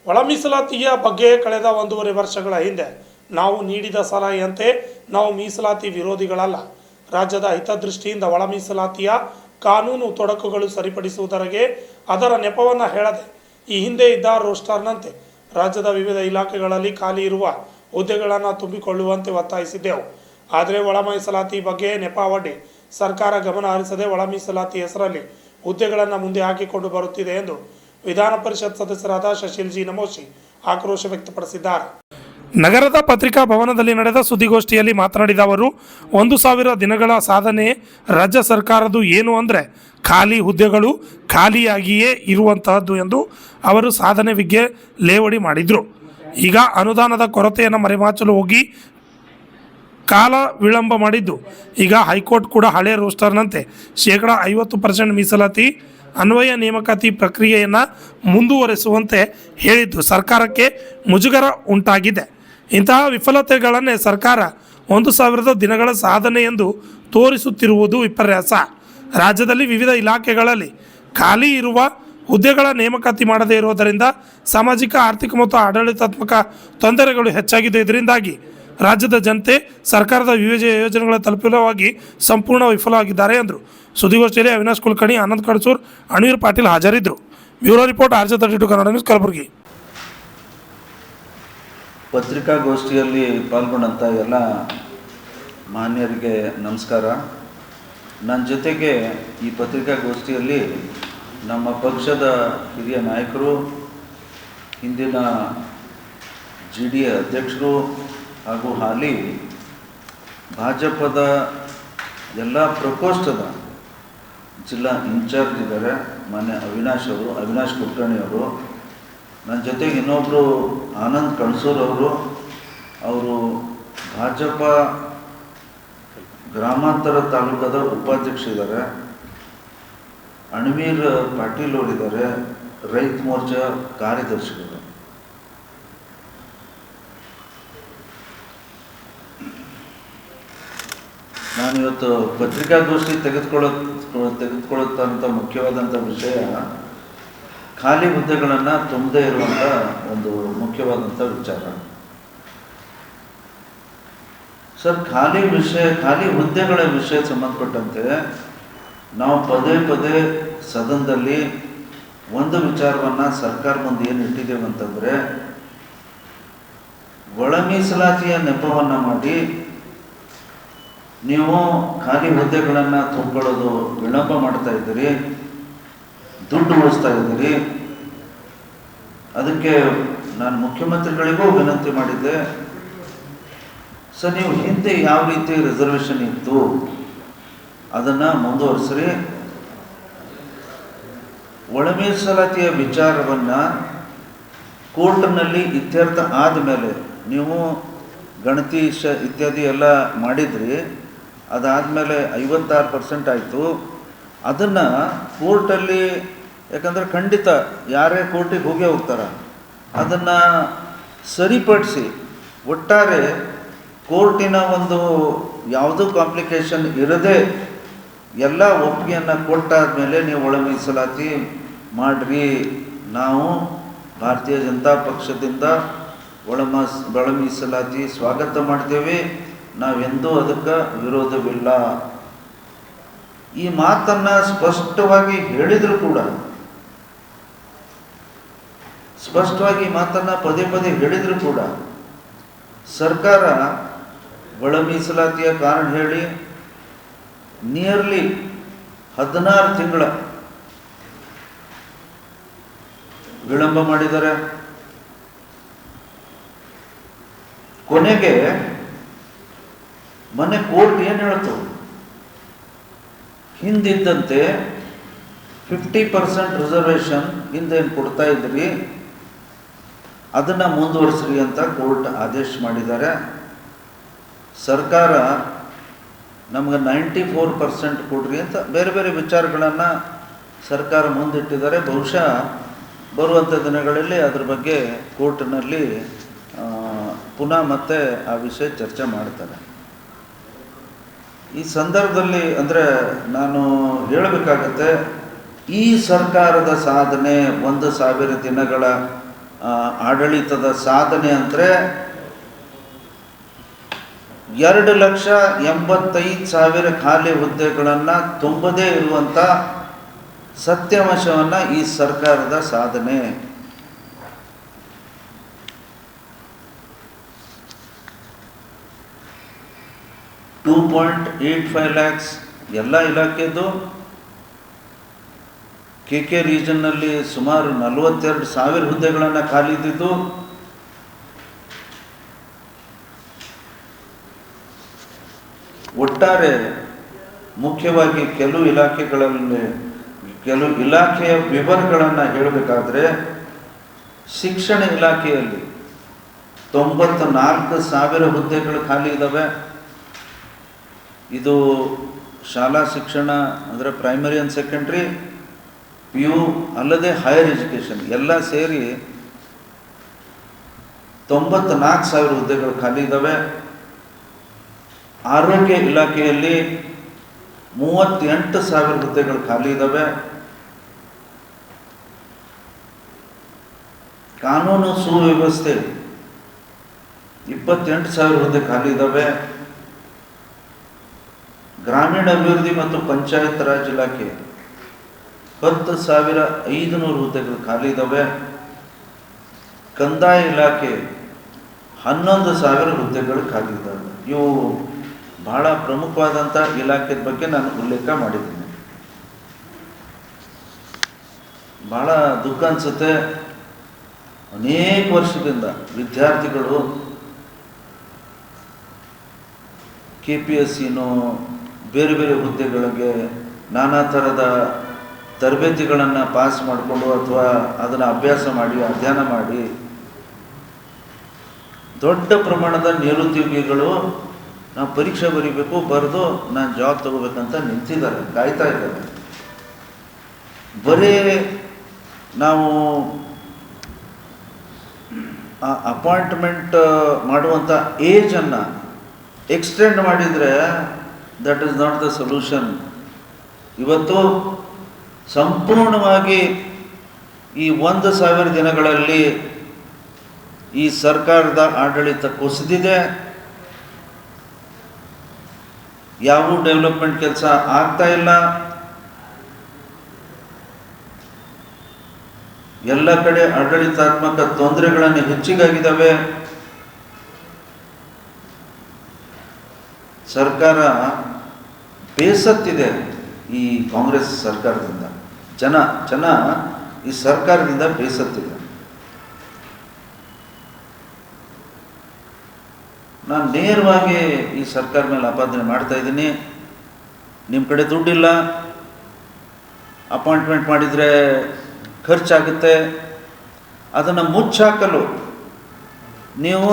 ಒಳ ಮೀಸಲಾತಿಯ ಬಗ್ಗೆ ಕಳೆದ 1.5 ವರ್ಷಗಳ ಹಿಂದೆ ನಾವು ನೀಡಿದ ಸಲಹೆಯಂತೆ ನಾವು ಮೀಸಲಾತಿ ವಿರೋಧಿಗಳಲ್ಲ. ರಾಜ್ಯದ ಹಿತದೃಷ್ಟಿಯಿಂದ ಒಳ ಮೀಸಲಾತಿಯ ಕಾನೂನು ತೊಡಕುಗಳು ಸರಿಪಡಿಸುವುದರಿಗೆ ಅದರ ನೆಪವನ್ನು ಹೇಳದೆ ಈ ಹಿಂದೆ ಇದ್ದ ರೋಸ್ಟರ್ನಂತೆ ರಾಜ್ಯದ ವಿವಿಧ ಇಲಾಖೆಗಳಲ್ಲಿ ಖಾಲಿ ಇರುವ ಹುದ್ದೆಗಳನ್ನು ತುಂಬಿಕೊಳ್ಳುವಂತೆ ಒತ್ತಾಯಿಸಿದ್ದೆವು. ಆದರೆ ಒಳ ಮೀಸಲಾತಿ ಬಗ್ಗೆ ನೆಪ ಒಡ್ಡಿ ಸರ್ಕಾರ ಗಮನ ಹರಿಸದೆ ಒಳ ಮೀಸಲಾತಿ ಹೆಸರಲ್ಲಿ ಹುದ್ದೆಗಳನ್ನು ಮುಂದೆ ಹಾಕಿಕೊಂಡು ಬರುತ್ತಿದೆ ಎಂದು ವಿಧಾನ ಪರಿಷತ್ ಸದಸ್ಯರಾದ ಶಶಿಲ್ ಜಿ ನಮೋಶಿ ಆಕ್ರೋಶ ವ್ಯಕ್ತಪಡಿಸಿದ್ದಾರೆ. ನಗರದ ಪತ್ರಿಕಾ ಭವನದಲ್ಲಿ ನಡೆದ ಸುದ್ದಿಗೋಷ್ಠಿಯಲ್ಲಿ ಮಾತನಾಡಿದ ಅವರು, 1,000 ದಿನಗಳ ಸಾಧನೆ ರಾಜ್ಯ ಸರ್ಕಾರದ್ದು ಏನು ಅಂದರೆ ಖಾಲಿ ಹುದ್ದೆಗಳು ಖಾಲಿಯಾಗಿಯೇ ಇರುವಂತಹದ್ದು ಎಂದು ಅವರು ಸಾಧನೆ ಬಗ್ಗೆ ಲೇವಡಿ ಮಾಡಿದರು. ಈಗ ಅನುದಾನದ ಕೊರತೆಯನ್ನು ಮರೆಮಾಚಲು ಹೋಗಿ ಕಾಲ ವಿಳಂಬ ಮಾಡಿದ್ದು. ಈಗ ಹೈಕೋರ್ಟ್ ಕೂಡ ಹಳೆ ರೋಸ್ಟರ್ನಂತೆ 50% ಮೀಸಲಾತಿ ಅನ್ವಯ ನೇಮಕಾತಿ ಪ್ರಕ್ರಿಯೆಯನ್ನು ಮುಂದುವರೆಸುವಂತೆ ಹೇಳಿದ್ದು ಸರ್ಕಾರಕ್ಕೆ ಮುಜುಗರ ಉಂಟಾಗಿದೆ. ಇಂತಹ ವಿಫಲತೆಗಳನ್ನೇ ಸರ್ಕಾರ 1,000 ದಿನಗಳ ಸಾಧನೆ ಎಂದು ತೋರಿಸುತ್ತಿರುವುದು ವಿಪರ್ಯಾಸ. ರಾಜ್ಯದಲ್ಲಿ ವಿವಿಧ ಇಲಾಖೆಗಳಲ್ಲಿ ಖಾಲಿ ಇರುವ ಹುದ್ದೆಗಳ ನೇಮಕಾತಿ ಮಾಡದೇ ಇರುವುದರಿಂದ ಸಾಮಾಜಿಕ, ಆರ್ಥಿಕ ಮತ್ತು ಆಡಳಿತಾತ್ಮಕ ತೊಂದರೆಗಳು ಹೆಚ್ಚಾಗಿದೆ. ಇದರಿಂದಾಗಿ ರಾಜ್ಯದ ಜನತೆ ಸರ್ಕಾರದ ವಿವಿಧ ಯೋಜನೆಗಳ ತಲುಪುವಾಗಿ ಸಂಪೂರ್ಣ ವಿಫಲವಾಗಿದ್ದಾರೆ ಎಂದರು. ಸುದ್ದಿಗೋಷ್ಠಿಯಲ್ಲಿ ಅವಿನಾಶ್ ಕುಲಕರ್ಣಿ, ಆನಂದ್ ಕಡಸೂರ್, ಅಣವೀರ್ ಪಾಟೀಲ್ ಹಾಜರಿದ್ದರು. Bureau report, RJ32 Kannada news, Kalaburagi. ಪತ್ರಿಕಾಗೋಷ್ಠಿಯಲ್ಲಿ ಪಾಲ್ಗೊಂಡಂಥ ಎಲ್ಲ ಮಾನ್ಯರಿಗೆ ನಮಸ್ಕಾರ. ನನ್ನ ಜೊತೆಗೆ ಈ ಪತ್ರಿಕಾಗೋಷ್ಠಿಯಲ್ಲಿ ನಮ್ಮ ಪಕ್ಷದ ಹಿರಿಯ ನಾಯಕರು, ಹಿಂದಿನ GD ಅಧ್ಯಕ್ಷರು ಹಾಗೂ ಹಾಲಿ ಭಾಜಪದ ಎಲ್ಲ ಪ್ರಕೋಷ್ಠದ ಜಿಲ್ಲಾ ಇನ್ಚಾರ್ಜ್ ಇದ್ದಾರೆ, ಮಾನ್ಯ ಅವಿನಾಶ್ ಕುಲಕರ್ಣಿ ಅವರು. ನನ್ನ ಜೊತೆಗೆ ಇನ್ನೊಬ್ಬರು ಆನಂದ್ ಕಡಸೂರ್ ಅವರು ಭಾಜಪ ಗ್ರಾಮಾಂತರ ತಾಲೂಕದ ಉಪಾಧ್ಯಕ್ಷರಿದ್ದಾರೆ. ಅಣವೀರ್ ಪಾಟೀಲ್ ಅವರಿದ್ದಾರೆ, ರೈತ ಮೋರ್ಚಾ ಕಾರ್ಯದರ್ಶಿಗಳು. ನಾನಿವತ್ತು ಪತ್ರಿಕಾಗೋಷ್ಠಿ ತೆಗೆದುಕೊಳ್ಳುತ್ತಂಥ ಮುಖ್ಯವಾದಂಥ ವಿಷಯ ಖಾಲಿ ಹುದ್ದೆಗಳನ್ನು ತುಂಬದೇ ಇರುವಂಥ ಒಂದು ಮುಖ್ಯವಾದಂಥ ವಿಚಾರ. ಸರ್, ಖಾಲಿ ಹುದ್ದೆಗಳ ವಿಷಯ ಸಂಬಂಧಪಟ್ಟಂತೆ ನಾವು ಪದೇ ಪದೇ ಸದನದಲ್ಲಿ ಒಂದು ವಿಚಾರವನ್ನು ಸರ್ಕಾರ ಮುಂದೆ ಏನು ಇಟ್ಟಿದ್ದೇವೆ ಅಂತಂದರೆ, ಒಳ ಮೀಸಲಾತಿಯ ನೆಪವನ್ನು ಮಾಡಿ ನೀವು ಖಾಲಿ ಹುದ್ದೆಗಳನ್ನು ತುಂಬಿಕೊಳ್ಳೋದು ವಿಳಂಬ ಮಾಡ್ತಾ ಇದ್ದೀರಿ, ದುಡ್ಡು ಉಳಿಸ್ತಾ ಇದ್ದೀರಿ. ಅದಕ್ಕೆ ನಾನು ಮುಖ್ಯಮಂತ್ರಿಗಳಿಗೂ ವಿನಂತಿ ಮಾಡಿದ್ದೆ, ಸರ್ ನೀವು ಹಿಂದೆ ಯಾವ ರೀತಿ ರಿಸರ್ವೇಷನ್ ಇತ್ತು ಅದನ್ನು ಮುಂದುವರಿಸ್ರಿ. ಒಳ ಮೀಸಲಾತಿಯ ವಿಚಾರವನ್ನು ಕೋರ್ಟ್ನಲ್ಲಿ ಇತ್ಯರ್ಥ ಆದಮೇಲೆ ನೀವು ಗಣತಿ ಇತ್ಯಾದಿ ಎಲ್ಲ ಮಾಡಿದ್ರಿ, ಅದಾದಮೇಲೆ 56% ಆಯಿತು. ಅದನ್ನು ಕೋರ್ಟಲ್ಲಿ, ಯಾಕಂದರೆ ಖಂಡಿತ ಯಾರೇ ಕೋರ್ಟಿಗೆ ಹೋಗೇ ಹೋಗ್ತಾರೆ, ಅದನ್ನು ಸರಿಪಡಿಸಿ ಒಟ್ಟಾರೆ ಕೋರ್ಟಿನ ಒಂದು ಯಾವುದೂ ಕಾಂಪ್ಲಿಕೇಶನ್ ಇರದೆ ಎಲ್ಲ ಒಪ್ಪಿಗೆಯನ್ನು ಕೊಟ್ಟಾದಮೇಲೆ ನೀವು ಒಳ ಮೀಸಲಾತಿ ಮಾಡಿರಿ. ನಾವು ಭಾರತೀಯ ಜನತಾ ಪಕ್ಷದಿಂದ ಒಳ ಮೀಸಲಾತಿ ಸ್ವಾಗತ ಮಾಡ್ತೇವೆ, ನಾವೆಂದೂ ಅದಕ್ಕೆ ವಿರೋಧವಿಲ್ಲ. ಈ ಮಾತನ್ನು ಸ್ಪಷ್ಟವಾಗಿ ಹೇಳಿದ್ರು ಕೂಡ, ಪದೇ ಪದೇ ಹೇಳಿದ್ರು ಕೂಡ ಸರ್ಕಾರ ಒಳ ಮೀಸಲಾತಿಯ ಕಾರಣ ಹೇಳಿ ನಿಯರ್ಲಿ 16 ತಿಂಗಳ ವಿಳಂಬ ಮಾಡಿದ್ದಾರೆ. ಕೊನೆಗೆ ಮೊನ್ನೆ ಕೋರ್ಟ್ ಏನು ಹೇಳ್ತು, ಹಿಂದಿದ್ದಂತೆ 50% ರಿಸರ್ವೇಷನ್ ಹಿಂದೇನು ಕೊಡ್ತಾ ಇದ್ರಿ ಅದನ್ನು ಮುಂದುವರಿಸ್ರಿ ಅಂತ ಕೋರ್ಟ್ ಆದೇಶ ಮಾಡಿದ್ದಾರೆ. ಸರ್ಕಾರ ನಮಗೆ 94% ಕೊಡ್ರಿ ಅಂತ ಬೇರೆ ಬೇರೆ ವಿಚಾರಗಳನ್ನು ಸರ್ಕಾರ ಮುಂದಿಟ್ಟಿದ್ದಾರೆ. ಬಹುಶಃ ಬರುವಂಥ ದಿನಗಳಲ್ಲಿ ಅದ್ರ ಬಗ್ಗೆ ಕೋರ್ಟ್ನಲ್ಲಿ ಪುನಃ ಮತ್ತೆ ಆ ವಿಷಯ ಚರ್ಚೆ ಮಾಡ್ತಾರೆ. ಈ ಸಂದರ್ಭದಲ್ಲಿ ಅಂದರೆ ನಾನು ಹೇಳಬೇಕಾಗತ್ತೆ, ಈ ಸರ್ಕಾರದ ಸಾಧನೆ 1,000 ದಿನಗಳ ಆಡಳಿತದ ಸಾಧನೆ ಅಂದರೆ 2,85,000 ಖಾಲಿ ಹುದ್ದೆಗಳನ್ನು ತುಂಬದೇ ಇರುವಂಥ ಸತ್ಯಾಂಶವನ್ನು ಈ ಸರ್ಕಾರದ ಸಾಧನೆ. 2.85 lakhs ಎಲ್ಲ ಇಲಾಖೆದು. KK ರೀಜನ್ನಲ್ಲಿ ಸುಮಾರು 42,000 ಹುದ್ದೆಗಳನ್ನು ಖಾಲಿ ಇದ್ದಿದ್ದು. ಒಟ್ಟಾರೆ ಮುಖ್ಯವಾಗಿ ಕೆಲವು ಇಲಾಖೆಯ ವಿವರಗಳನ್ನು ಹೇಳಬೇಕಾದ್ರೆ, ಶಿಕ್ಷಣ ಇಲಾಖೆಯಲ್ಲಿ 94,000 ಹುದ್ದೆಗಳು ಖಾಲಿ ಇದ್ದಾವೆ. ಇದು ಶಾಲಾ ಶಿಕ್ಷಣ ಅಂದರೆ ಪ್ರೈಮರಿ ಆ್ಯಂಡ್ ಸೆಕೆಂಡ್ರಿ, PU ಅಲ್ಲದೆ ಹೈಯರ್ ಎಜುಕೇಷನ್ ಎಲ್ಲ ಸೇರಿ 94,000 ಹುದ್ದೆಗಳು ಖಾಲಿ ಇದ್ದಾವೆ. ಆರೋಗ್ಯ ಇಲಾಖೆಯಲ್ಲಿ 38,000 ಹುದ್ದೆಗಳು ಖಾಲಿ ಇದ್ದಾವೆ. ಕಾನೂನು ಸುವ್ಯವಸ್ಥೆ 28,000 ಹುದ್ದೆ ಖಾಲಿ ಇದ್ದಾವೆ. ಗ್ರಾಮೀಣ ಅಭಿವೃದ್ಧಿ ಮತ್ತು ಪಂಚಾಯತ್ ರಾಜ್ ಇಲಾಖೆ 10,500 ಹುದ್ದೆಗಳು ಖಾಲಿ ಇದ್ದಾವೆ. ಕಂದಾಯ ಇಲಾಖೆ 11,000 ಹುದ್ದೆಗಳು ಖಾಲಿ ಇದ್ದಾವೆ. ಇವು ಬಹಳ ಪ್ರಮುಖವಾದಂಥ ಇಲಾಖೆ ಬಗ್ಗೆ ನಾನು ಉಲ್ಲೇಖ ಮಾಡಿದ್ದೀನಿ. ಬಹಳ ದುಃಖ ಅನಿಸುತ್ತೆ, ಅನೇಕ ವರ್ಷದಿಂದ ವಿದ್ಯಾರ್ಥಿಗಳು KPSCನೋ ಬೇರೆ ಬೇರೆ ಹುದ್ದೆಗಳಿಗೆ ನಾನಾ ಥರದ ತರಬೇತಿಗಳನ್ನು ಪಾಸ್ ಮಾಡಿಕೊಂಡು ಅಥವಾ ಅದನ್ನು ಅಭ್ಯಾಸ ಮಾಡಿ ಅಧ್ಯಯನ ಮಾಡಿ ದೊಡ್ಡ ಪ್ರಮಾಣದ ನಿರುದ್ಯೋಗಿಗಳು ನಾವು ಪರೀಕ್ಷೆ ಬರೀಬೇಕು, ಬರೆದು ನಾನು ಜಾಬ್ ತಗೋಬೇಕಂತ ನಿಂತಿದ್ದಾರೆ, ಕಾಯ್ತಾ ಇದ್ದಾರೆ. ಬರೀ ನಾವು ಅಪಾಯಿಂಟ್ಮೆಂಟ್ ಮಾಡುವಂಥ ಏಜನ್ನು ಎಕ್ಸ್ಟೆಂಡ್ ಮಾಡಿದರೆ that is not the solution. ಇವತ್ತು ಸಂಪೂರ್ಣವಾಗಿ ಈ 1,000 ದಿನಗಳಲ್ಲಿ ಈ ಸರ್ಕಾರದ ಆಡಳಿತ ಕುಸಿದಿದೆ. ಯಾವ ಡೆವಲಪ್ಮೆಂಟ್ ಕೆಲಸ ಆಗ್ತಾ ಇಲ್ಲ. ಎಲ್ಲ ಕಡೆ ಆಡಳಿತಾತ್ಮಕ ತೊಂದರೆಗಳನ್ನು ಹೆಚ್ಚಿಗಾಗಿದ್ದಾವೆ. ಸರ್ಕಾರ ಬೇಸತ್ತಿದೆ ಈ ಕಾಂಗ್ರೆಸ್ ಸರ್ಕಾರದಿಂದ. ಜನ ಈ ಸರ್ಕಾರದಿಂದ ಬೇಸತ್ತಿದೆ. ನಾನು ನೇರವಾಗಿ ಈ ಸರ್ಕಾರ ಮೇಲೆ ಆಪಾದನೆ ಮಾಡ್ತಾ ಇದ್ದೀನಿ. ನಿಮ್ಮ ಕಡೆ ದುಡ್ಡಿಲ್ಲ, ಅಪಾಯಿಂಟ್ಮೆಂಟ್ ಮಾಡಿದರೆ ಖರ್ಚಾಗುತ್ತೆ, ಅದನ್ನು ಮುಚ್ಚಾಕಲು ನೀವು